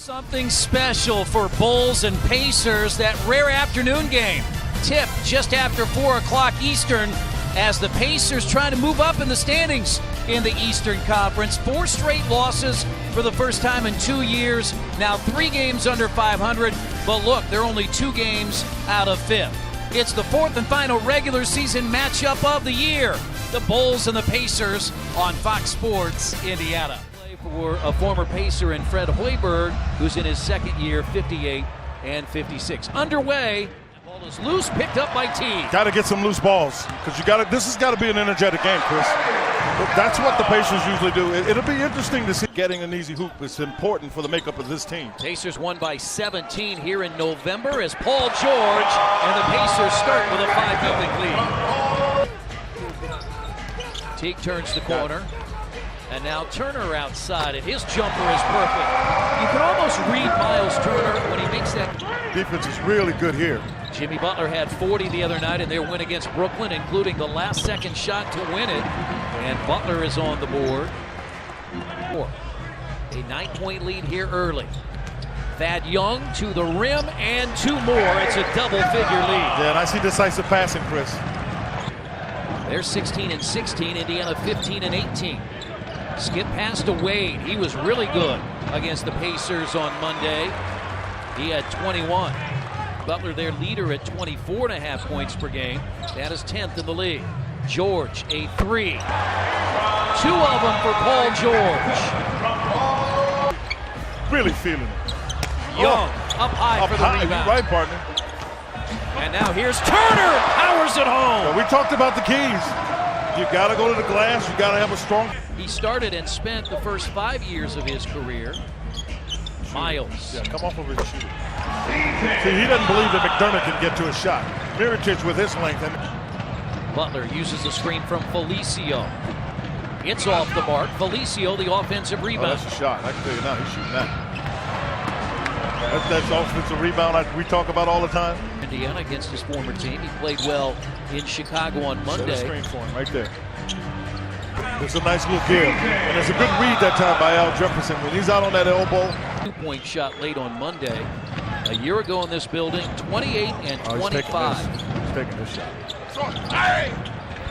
Something special for Bulls and Pacers, that rare afternoon game. Tip just after 4 o'clock Eastern as the Pacers try to move up in the standings in the Eastern Conference. 4 straight losses for the first time in 2 years. Now 3 games under 500, but look, they're only 2 games out of 5th. It's the 4th and final regular season matchup of the year. The Bulls and the Pacers on Fox Sports Indiana. For a former Pacer and Fred Hoiberg, who's in his second year, 58 and 56. Underway, ball is loose, picked up by T. Got to get some loose balls because this has got to be an energetic game, Chris. That's what the Pacers usually do. It'll be interesting to see getting an easy hoop. It's important for the makeup of this team. Pacers won by 17 here in November as Paul George and the Pacers start with a 5-0 lead. Teague turns the corner. And now Turner outside, and his jumper is perfect. You can almost read Miles Turner when he makes that. Defense is really good here. Jimmy Butler had 40 the other night in their win against Brooklyn, including the last-second shot to win it. And Butler is on the board. A 9-point lead here early. Thad Young to the rim and 2 more. It's a double-figure lead. Yeah, and I see decisive passing, Chris. They're 16 and 16. Indiana 15 and 18. Skip pass to Wade. He was really good against the Pacers on Monday. He had 21. Butler, their leader, at 24.5 points per game. That is 10th in the league. George, a 3. 2 of them for Paul George. Really feeling it. Young up high for the rebound. You're right, partner. And now here's Turner. Powers it home. Well, we talked about the keys. You got to go to the glass. You got to have a strong. He started and spent the first 5 years of his career. Miles. Yeah, come off of his shoot. See, he doesn't believe that McDermott can get to a shot. Mirotic with his length. Butler uses the screen from Felicio. It's off the mark. Felicio, the offensive rebound. Oh, that's a shot. I can tell you now, he's shooting that. That's offensive rebound we talk about all the time. Indiana against his former team. He played well in Chicago on Monday. Set a screen for him right there. It's a nice little give. And it's a good read that time by Al Jefferson. When he's out on that elbow. 2-point shot late on Monday. A year ago in this building, 28 and 25. He's taking this shot.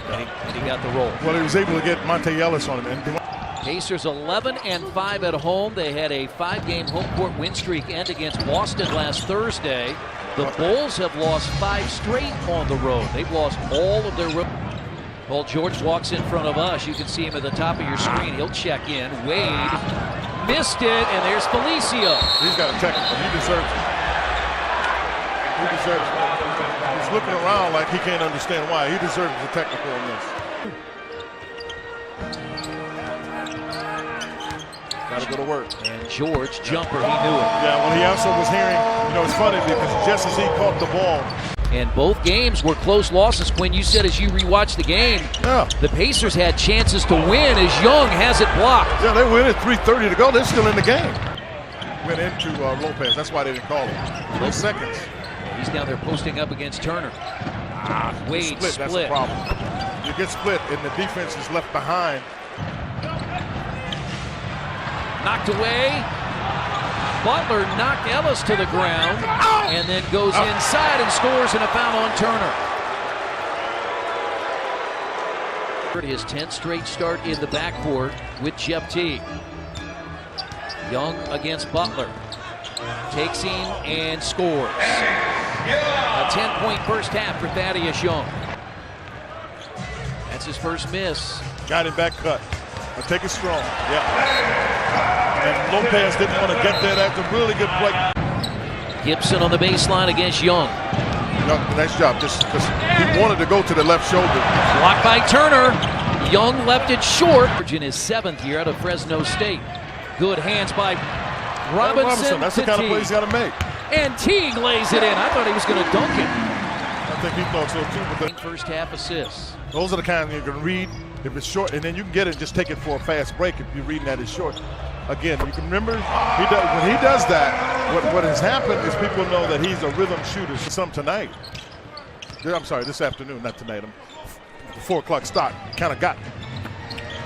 And he got the roll. Well, he was able to get Monte Ellis on him. Pacers 11 and 5 at home. They had a 5-game home court win streak end against Boston last Thursday. The Bulls have lost 5 straight on the road. They've lost all of their road. Paul George walks in front of us. You can see him at the top of your screen. He'll check in. Wade missed it, and there's Felicio. He's got a technical. He deserves it. He deserves it. He's looking around like he can't understand why. He deserves the technical in this. Got to go to work. And George, jumper, he knew it. Yeah, well, he also was hearing, it's funny because just as he caught the ball. And both games were close losses. Quinn, you said as you rewatched the game, the Pacers had chances to win as Young has it blocked. Yeah, they win at 3:30 to go. They're still in the game. Went into Lopez. That's why they didn't call him. Those seconds. He's down there posting up against Turner. Wade split. That's the problem. You get split and the defense is left behind. Knocked away. Butler knocked Ellis to the ground and then goes inside and scores in a foul on Turner. His 10th straight start in the backcourt with Jeff Teague. Young against Butler. Takes him and scores. A 10-point first half for Thaddeus Young. That's his first miss. Got him back cut. I'll take it strong. Yeah. And Lopez didn't want to get there. That's a really good play. Gibson on the baseline against Young. Nice job. Just he wanted to go to the left shoulder. Blocked by Turner. Young left it short. In his 7th year out of Fresno State. Good hands by Robinson. That's the kind of play he's got to make. And Teague lays it in. I thought he was going to dunk it. I think he thought so too. But First half assists. Those are the kind you can read if it's short, and then you can get it. Just take it for a fast break if you're reading that as short. Again, you can remember when he does that. What has happened is people know that he's a rhythm shooter. Some tonight. I'm sorry, this afternoon, not tonight. The 4 o'clock start kind of got me.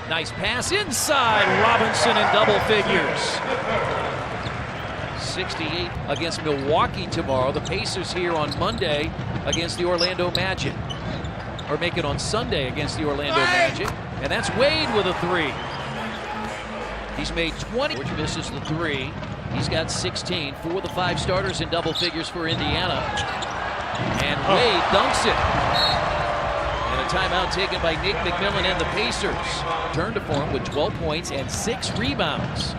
Nice pass inside. Robinson in double figures. 68 against Milwaukee tomorrow. The Pacers here on Monday against the Orlando Magic. Or make it on Sunday against the Orlando Magic. And that's Wade with a three. He's made 20. George misses the three. He's got 16. 4 of the 5 starters in double figures for Indiana. And Wade dunks it. And a timeout taken by Nick McMillan and the Pacers. Turn to form with 12 points and 6 rebounds.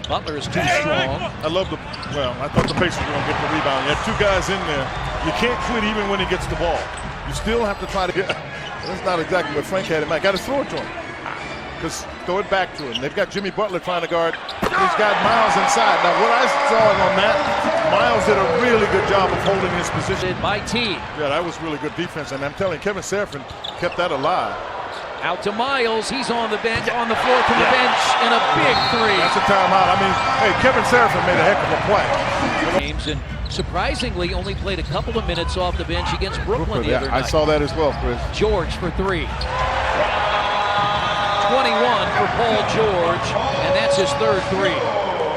Butler is too strong. I thought the Pacers were going to get the rebound. You have 2 guys in there. You can't quit even when he gets the ball. You still have to try to get. That's not exactly what Frank had in mind. Got to throw it to him. Because throw it back to him. They've got Jimmy Butler trying to guard. He's got Miles inside. Now, what I saw on that, Miles did a really good job of holding his position. By T. Yeah, that was really good defense. And I'm telling you, Kevin Serafin kept that alive. Out to Miles. He's on the bench, on the floor from the bench, and a big three. That's a timeout. I mean, hey, Kevin Serafin made a heck of a play. Games and surprisingly only played a couple of minutes off the bench against Brooklyn the other night. I saw that as well, Chris. George for 3. 21 for Paul George, and that's his 3rd three.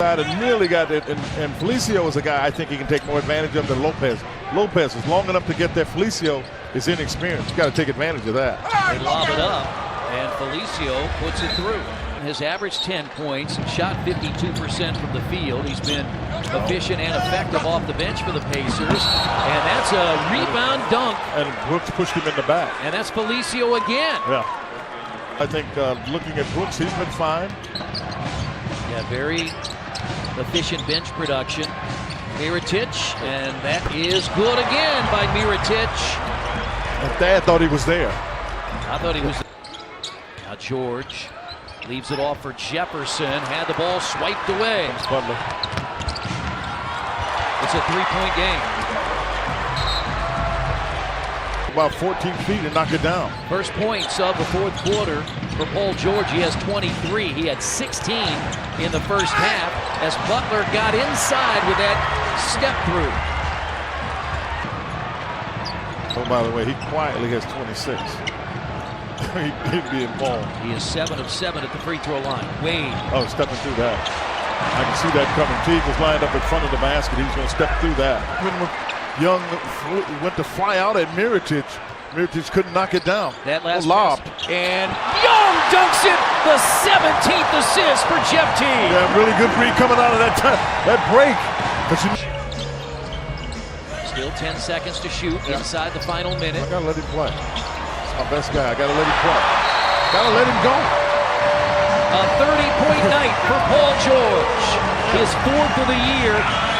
And really got it, and Felicio is a guy I think he can take more advantage of than Lopez. Lopez is long enough to get there. Felicio is inexperienced. You got to take advantage of that. They lob it up, and Felicio puts it through. Has averaged 10 points, shot 52% from the field. He's been efficient and effective off the bench for the Pacers. And that's a rebound dunk. And Brooks pushed him in the back. And that's Felicio again. Yeah. I think looking at Brooks, he's been fine. Yeah, very efficient bench production. Mirotic, and that is good again by Mirotic. And Thad thought he was there. I thought he was there. Now George leaves it off for Jefferson. Had the ball swiped away. Butler. It's a 3-point game. About 14 feet and knock it down. First points of the 4th quarter for Paul George. He has 23. He had 16 in the first half as Butler got inside with that step through. Oh, by the way, he quietly has 26. He'd be involved. He is 7 of 7 at the free throw line. Wade. Oh, stepping through that. I can see that coming. Teague was lined up in front of the basket. He's going to step through that. Even when Young went to fly out at Mirotic, Mirotic couldn't knock it down. That last lob. And Young dunks it. The 17th assist for Jeff Teague. Yeah, really good read coming out of that break. Still 10 seconds to shoot inside the final minute. I got to let him play. He's my best guy. I got to let him play. Got to let him go. A 30-point night for Paul George. His 4th of the year.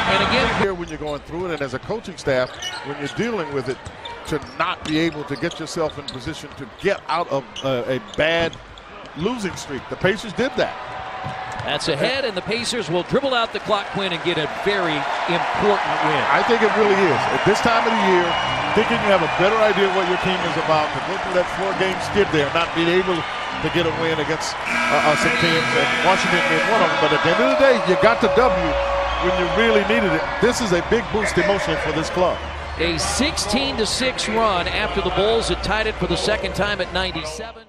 And again, here when you're going through it, and as a coaching staff, when you're dealing with it, to not be able to get yourself in position to get out of a bad losing streak. The Pacers did that. That's ahead, and the Pacers will dribble out the clock, Quinn, and get a very important win. I think it really is. At this time of the year, thinking you have a better idea what your team is about, to go through that 4-game skid there, not being able to get a win against some teams, and Washington being one of them. But at the end of the day, you got the W when you really needed it. This is a big boost emotionally for this club. A 16-6 run after the Bulls had tied it for the 2nd time at 97.